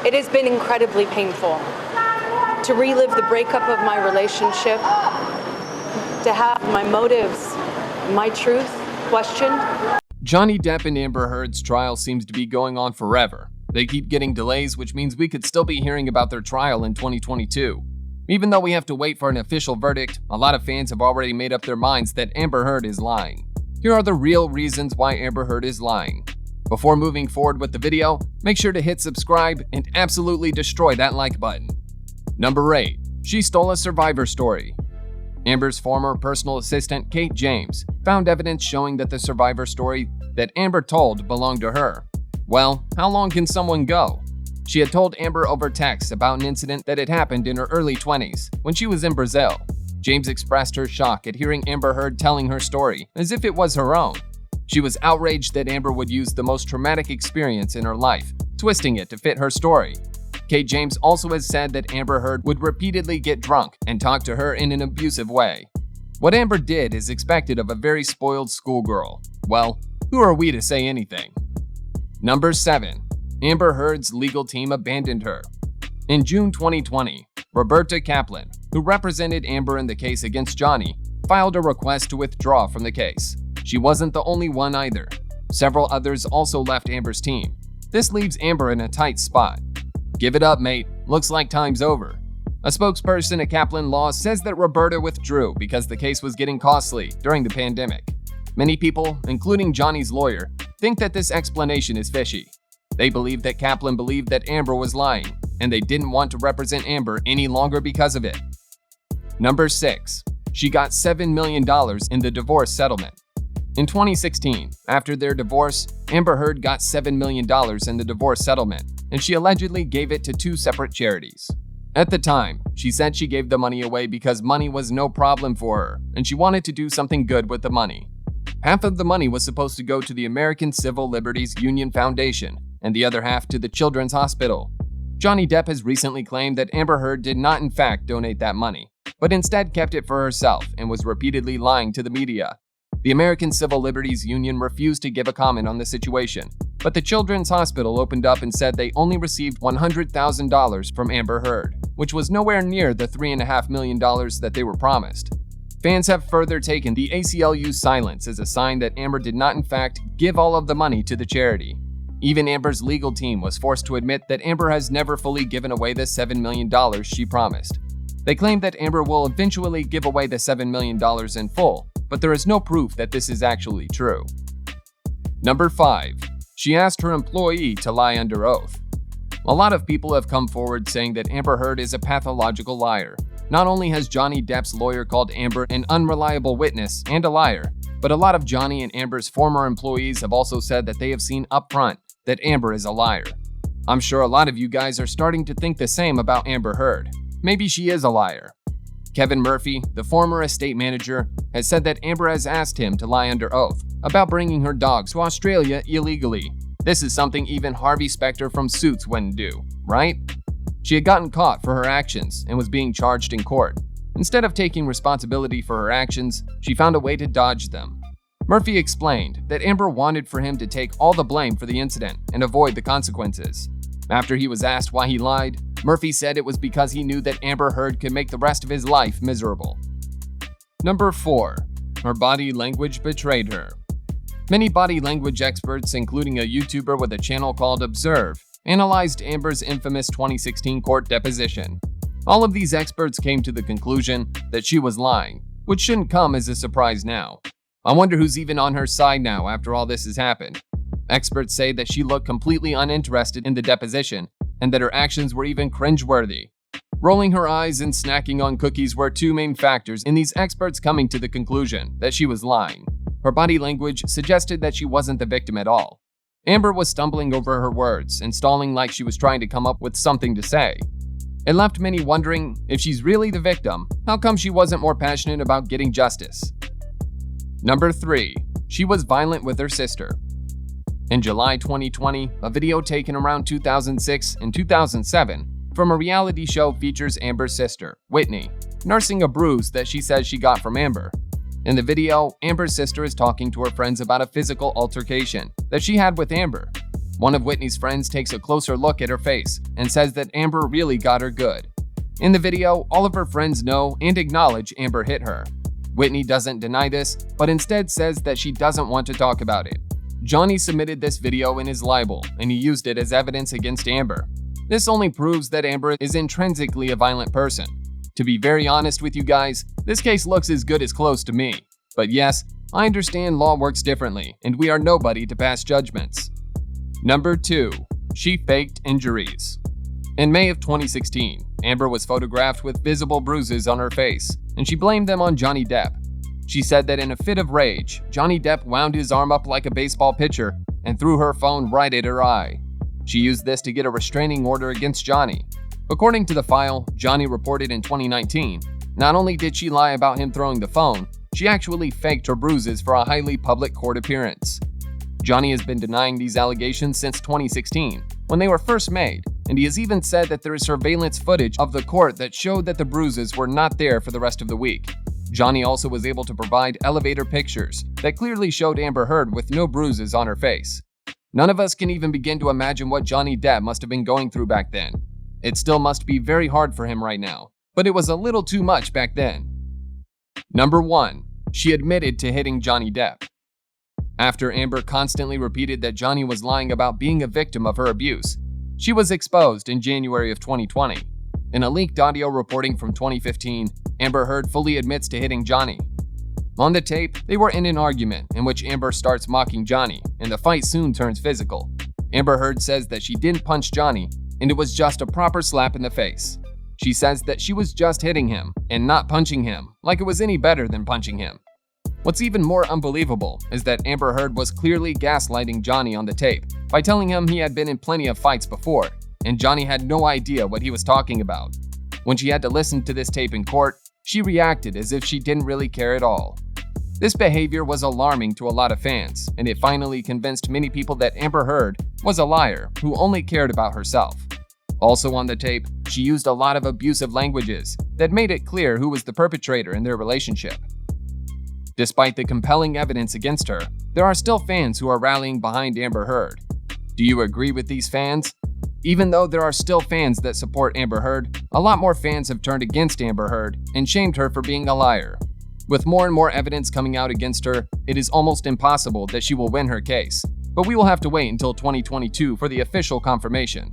It has been incredibly painful to relive the breakup of my relationship, to have my motives, my truth questioned. Johnny Depp and Amber Heard's trial seems to be going on forever. They keep getting delays, which means we could still be hearing about their trial in 2022. Even though we have to wait for an official verdict, a lot of fans have already made up their minds that Amber Heard is lying. Here are the real reasons why Amber Heard is lying. Before moving forward with the video, make sure to hit subscribe and absolutely destroy that like button. Number 8. She stole a survivor story. Amber's former personal assistant, Kate James, found evidence showing that the survivor story that Amber told belonged to her. Well, how long can someone go? She had told Amber over text about an incident that had happened in her early 20s when she was in Brazil. James expressed her shock at hearing Amber Heard telling her story as if it was her own. She was outraged that Amber would use the most traumatic experience in her life, twisting it to fit her story. Kate James also has said that Amber Heard would repeatedly get drunk and talk to her in an abusive way. What Amber did is expected of a very spoiled schoolgirl. Well, who are we to say anything? Number 7. Amber Heard's legal team abandoned her. In June 2020, Roberta Kaplan, who represented Amber in the case against Johnny, filed a request to withdraw from the case. She wasn't the only one either. Several others also left Amber's team. This leaves Amber in a tight spot. Give it up, mate. Looks like time's over. A spokesperson at Kaplan Law says that Roberta withdrew because the case was getting costly during the pandemic. Many people, including Johnny's lawyer, think that this explanation is fishy. They believe that Kaplan believed that Amber was lying, and they didn't want to represent Amber any longer because of it. Number 6. She got $7 million in the divorce settlement. In 2016, after their divorce, Amber Heard got $7 million in the divorce settlement, and she allegedly gave it to 2 separate charities. At the time, she said she gave the money away because money was no problem for her, and she wanted to do something good with the money. Half of the money was supposed to go to the American Civil Liberties Union Foundation, and the other half to the Children's Hospital. Johnny Depp has recently claimed that Amber Heard did not in fact donate that money, but instead kept it for herself and was repeatedly lying to the media. The American Civil Liberties Union refused to give a comment on the situation, but the Children's Hospital opened up and said they only received $100,000 from Amber Heard, which was nowhere near the $3.5 million that they were promised. Fans have further taken the ACLU's silence as a sign that Amber did not in fact give all of the money to the charity. Even Amber's legal team was forced to admit that Amber has never fully given away the $7 million she promised. They claim that Amber will eventually give away the $7 million in full, but there is no proof that this is actually true. Number 5. She asked her employee to lie under oath. A lot of people have come forward saying that Amber Heard is a pathological liar. Not only has Johnny Depp's lawyer called Amber an unreliable witness and a liar, but a lot of Johnny and Amber's former employees have also said that they have seen up front that Amber is a liar. I'm sure a lot of you guys are starting to think the same about Amber Heard. Maybe she is a liar. Kevin Murphy, the former estate manager, has said that Amber has asked him to lie under oath about bringing her dogs to Australia illegally. This is something even Harvey Specter from Suits wouldn't do, right? She had gotten caught for her actions and was being charged in court. Instead of taking responsibility for her actions, she found a way to dodge them. Murphy explained that Amber wanted for him to take all the blame for the incident and avoid the consequences. After he was asked why he lied, Murphy said it was because he knew that Amber Heard could make the rest of his life miserable. Number 4. Her body language betrayed her. Many body language experts, including a YouTuber with a channel called Observe, analyzed Amber's infamous 2016 court deposition. All of these experts came to the conclusion that she was lying, which shouldn't come as a surprise now. I wonder who's even on her side now after all this has happened. Experts say that she looked completely uninterested in the deposition and that her actions were even cringeworthy. Rolling her eyes and snacking on cookies were 2 main factors in these experts coming to the conclusion that she was lying. Her body language suggested that she wasn't the victim at all. Amber was stumbling over her words and stalling like she was trying to come up with something to say. It left many wondering, if she's really the victim, how come she wasn't more passionate about getting justice? Number 3. She was violent with her sister. In July 2020, a video taken around 2006 and 2007 from a reality show features Amber's sister, Whitney, nursing a bruise that she says she got from Amber. In the video, Amber's sister is talking to her friends about a physical altercation that she had with Amber. One of Whitney's friends takes a closer look at her face and says that Amber really got her good. In the video, all of her friends know and acknowledge Amber hit her. Whitney doesn't deny this, but instead says that she doesn't want to talk about it. Johnny submitted this video in his libel, and he used it as evidence against Amber. This only proves that Amber is intrinsically a violent person. To be very honest with you guys, this case looks as good as close to me. But yes, I understand law works differently, and we are nobody to pass judgments. Number 2. She faked injuries. In May of 2016, Amber was photographed with visible bruises on her face, and she blamed them on Johnny Depp. She said that in a fit of rage, Johnny Depp wound his arm up like a baseball pitcher and threw her phone right at her eye. She used this to get a restraining order against Johnny. According to the file, Johnny reported in 2019, not only did she lie about him throwing the phone, she actually faked her bruises for a highly public court appearance. Johnny has been denying these allegations since 2016, when they were first made, and he has even said that there is surveillance footage of the court that showed that the bruises were not there for the rest of the week. Johnny also was able to provide elevator pictures that clearly showed Amber Heard with no bruises on her face. None of us can even begin to imagine what Johnny Depp must have been going through back then. It still must be very hard for him right now, but it was a little too much back then. Number 1. She admitted to hitting Johnny Depp. After Amber constantly repeated that Johnny was lying about being a victim of her abuse, she was exposed in January of 2020. In a leaked audio reporting from 2015, Amber Heard fully admits to hitting Johnny. On the tape, they were in an argument in which Amber starts mocking Johnny, and the fight soon turns physical. Amber Heard says that she didn't punch Johnny, and it was just a proper slap in the face. She says that she was just hitting him and not punching him, like it was any better than punching him. What's even more unbelievable is that Amber Heard was clearly gaslighting Johnny on the tape by telling him he had been in plenty of fights before, and Johnny had no idea what he was talking about. When she had to listen to this tape in court, she reacted as if she didn't really care at all. This behavior was alarming to a lot of fans, and it finally convinced many people that Amber Heard was a liar who only cared about herself. Also on the tape, she used a lot of abusive languages that made it clear who was the perpetrator in their relationship. Despite the compelling evidence against her, there are still fans who are rallying behind Amber Heard. Do you agree with these fans? Even though there are still fans that support Amber Heard, a lot more fans have turned against Amber Heard and shamed her for being a liar. With more and more evidence coming out against her, it is almost impossible that she will win her case, but we will have to wait until 2022 for the official confirmation.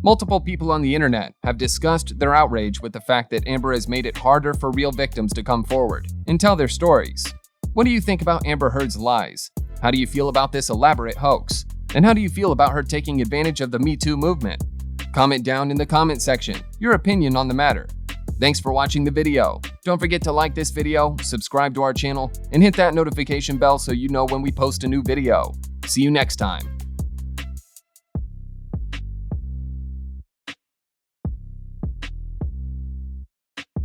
Multiple people on the internet have discussed their outrage with the fact that Amber has made it harder for real victims to come forward and tell their stories. What do you think about Amber Heard's lies? How do you feel about this elaborate hoax? And how do you feel about her taking advantage of the Me Too movement? Comment down in the comment section your opinion on the matter. Thanks for watching the video. Don't forget to like this video, subscribe to our channel, and hit that notification bell so you know when we post a new video. See you next time.